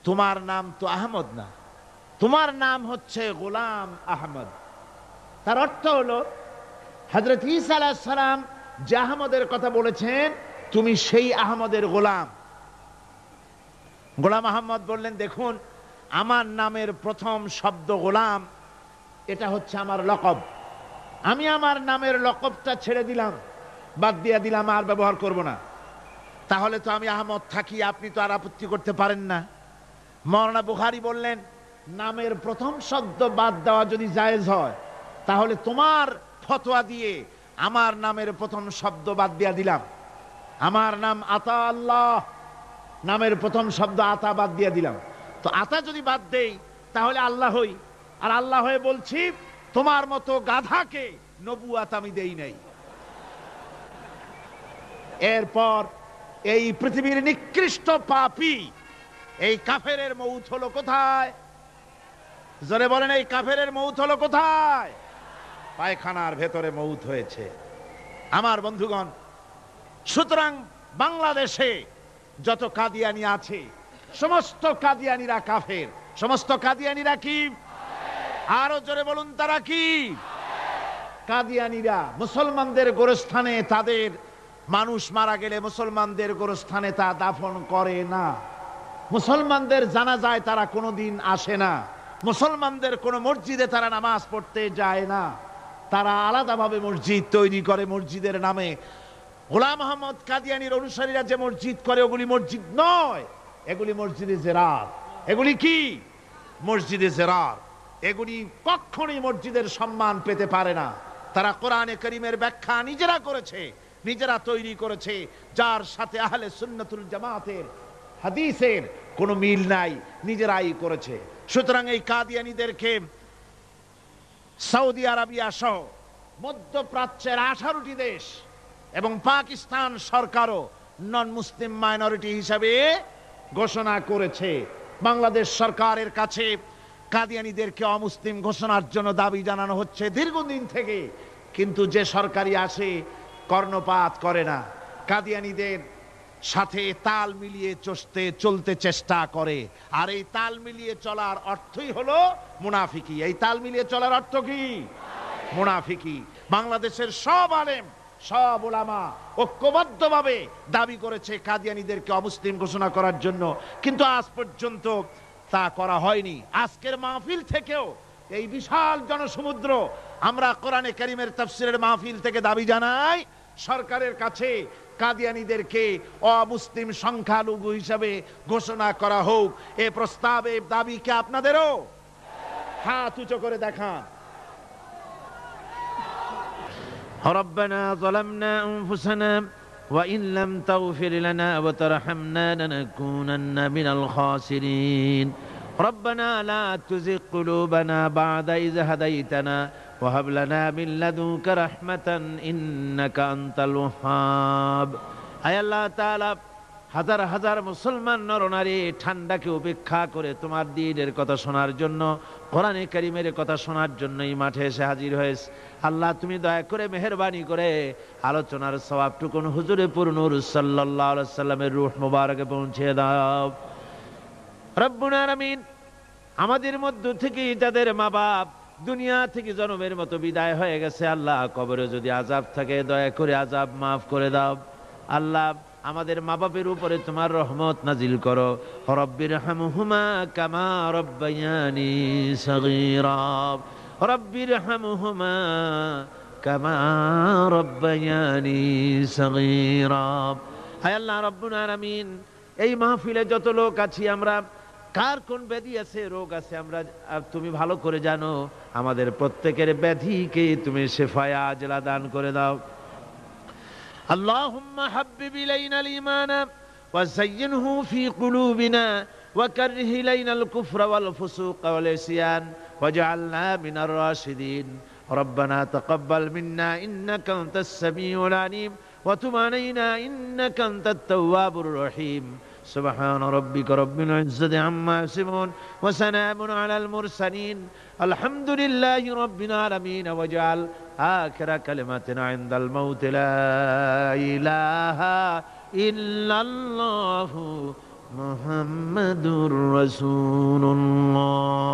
A: তোমার নাম তো আহমদ না, তোমার নাম হচ্ছে গোলাম আহমদ। তার অর্থ হলো হযরত ঈসা আলাইহিস সালাম যে আহমদের কথা বলেছেন তুমি সেই আহমদের গোলাম। গোলাম আহমদ বললেন দেখুন আমার নামের প্রথম শব্দ গোলাম, এটা হচ্ছে আমার লকব। আমি আমার নামের লকবটা ছেড়ে দিলাম, বাদ দিয়ে দিলাম, আর ব্যবহার করব না। তাহলে তো আমি আহমদ থাকি, আপনি তো আর আপত্তি করতে পারেন না। মাওলানা বুখারী বললেন নামের প্রথম শব্দ বাদ দেওয়া যদি জায়েজ হয় তাহলে তোমার ফতোয়া দিয়ে আমার নামের প্রথম শব্দ বাদ দিয়া দিলাম। আমার নাম আতা আল্লাহ, নামের প্রথম শব্দ আতা বাদ দিয়া দিলাম। তো আতা যদি বাদ দেই তাহলে আল্লাহ হই, আর আল্লাহ হয়ে বলছি তোমার মতো গাধাকে নবুয়াত আমি দেই নাই। এরপর এই পৃথিবীর নিকৃষ্ট পাপী এই কাফেরের মৌত হলো কোথায়? জোরে বলেন এই কাফেরের মৌত হলো কোথায়? পায়খানার ভেতরে মৌত হয়েছে। আমার বন্ধুগণ, সুতরাং বাংলাদেশে যত কাদিয়ানি আছে সমস্ত কাদিয়ানিরা কাফের। সমস্ত কাদিয়ানিরা কি? আরো জোরে বলুন, তারা কি? কাদিয়ানীরা মুসলমানদের গোরস্থানে তাদের মানুষ মারা গেলে মুসলমানদের গোরস্থানে তা দাফন করে না। মুসলমানদের জানাজায় তারা কোনোদিন আসে না। মুসলমানদের কোনো মসজিদে তারা নামাজ পড়তে যায় না। তারা আলাদাভাবে মসজিদ তৈরি করে মসজিদের নামে। গোলাম মোহাম্মদ কাদিয়ানীর অনুসারীরা যে মসজিদ করে ওগুলি মসজিদ নয়, এগুলি মসজিদে জেরার। এগুলি কি? মসজিদে জেরার। এগুলি কখনোই মসজিদের সম্মান পেতে পারে না। তারা কোরআনে কারীমের ব্যাখ্যা নিজেরা করেছে, নিজেরা তৈরি করেছে, যার সাথে আহলে সুন্নাতুল জামাতের হাদিসের কোনো মিল নাই, নিজেরাই করেছে। সুতরাং এই কাদিয়ানীদেরকে সৌদি আরবিয়া সহ মধ্যপ্রাচ্যের 18টি দেশ এবং পাকিস্তান সরকারও নন মুসলিম মাইনরিটি হিসাবে ঘোষণা করেছে। বাংলাদেশ সরকারের কাছে কাদিয়ানীদেরকে অমুসলিম ঘোষণার জন্য দাবি জানানো হচ্ছে দীর্ঘদিন থেকে, কিন্তু যে সরকারি আসে কর্ণপাত করে না। কাদিয়ানীদের সাথে তাল মিলিয়ে চলতে চেষ্টা করে, আর এই তাল মিলিয়ে চলার অর্থই হলো মুনাফিকি। এই তাল মিলিয়ে চলার অর্থ কি? মুনাফিকি। বাংলাদেশের সব আলেম, সব উলামা ঐক্যবদ্ধভাবে দাবি করেছে কাদিয়ানীদেরকে অমুসলিম ঘোষণা করার জন্য, কিন্তু আজ পর্যন্ত তা করা হয়নি। আজকের মাহফিল থেকেও, এই বিশাল জনসমুদ্র, আমরা কোরআনে কারীমের তাফসীরের মাহফিল থেকে দাবি জানাই সরকারের কাছে কাদিয়ানীদেরকে অমুসলিম সংখ্যালঘু হিসাবে ঘোষণা করা হোক। এ প্রস্তাবে দাবি কি আপনাদেরও? হাত উঁচু করে দেখান। ربنا ظلمنا أنفسنا وإن لم تغفر لنا وترحمنا لنكونن من الخاسرين ربنا لا تزغ قلوبنا بعد إذ هديتنا وهب لنا من لدنك رحمة إنك أنت الوهاب আয় আল্লাহ তাআলা, হাজার হাজার মুসলমান নরনারী ঠান্ডাকে উপেক্ষা করে তোমার দ্বীনের কথা শোনার জন্য, কোরআনে কারীমের কথা শোনার জন্য এই মাঠে এসে হাজির হয়েছে। আল্লাহ, তুমি দয়া করে মেহেরবানি করে আলোচনার সওয়াবটুকু হুজুরে পুর নূর সাল্লাল্লাহু আলাইহি সাল্লামের রূহ মুবারকে পৌঁছে দাও। রব্বুল আলামিন, আমাদের মধ্য থেকে যাদের মা বাপ দুনিয়া থেকে জন্মের মতো বিদায় হয়ে গেছে, আল্লাহ কবরে যদি আযাব থাকে দয়া করে আযাব মাফ করে দাও। আল্লাহ, আমাদের মা বাপের উপরে তোমার রহমত নাজিল করো। রব্বিরহামহুমা কামা রব্বায়ানি সগীরা, রব্বিরহামহুমা কামা রব্বায়ানি সগীরা। হায় আল্লাহ রব্বুল আলামিন, এই মাহফিলে যত লোক আছি আমরা, কার কোন ব্যাধি আছে, রোগ আছে, আমরা তুমি ভালো করে জানো। আমাদের প্রত্যেকের ব্যাধিকে তুমি শিফায়ে আজলা দান করে দাও। اللهم حبب إلينا الإيمان وزينه في قلوبنا وكره إلينا الكفر والفسوق والعصيان واجعلنا من الراشدين ربنا تقبل منا إنك أنت السميع العليم وتب علينا إنك أنت التواب الرحيم سبحان ربك رب العزة عما يصفون وسلام على المرسلين الحمد لله رب العالمين واجعل آخر كلمتنا عند الموت لا إله إلا الله محمد رسول الله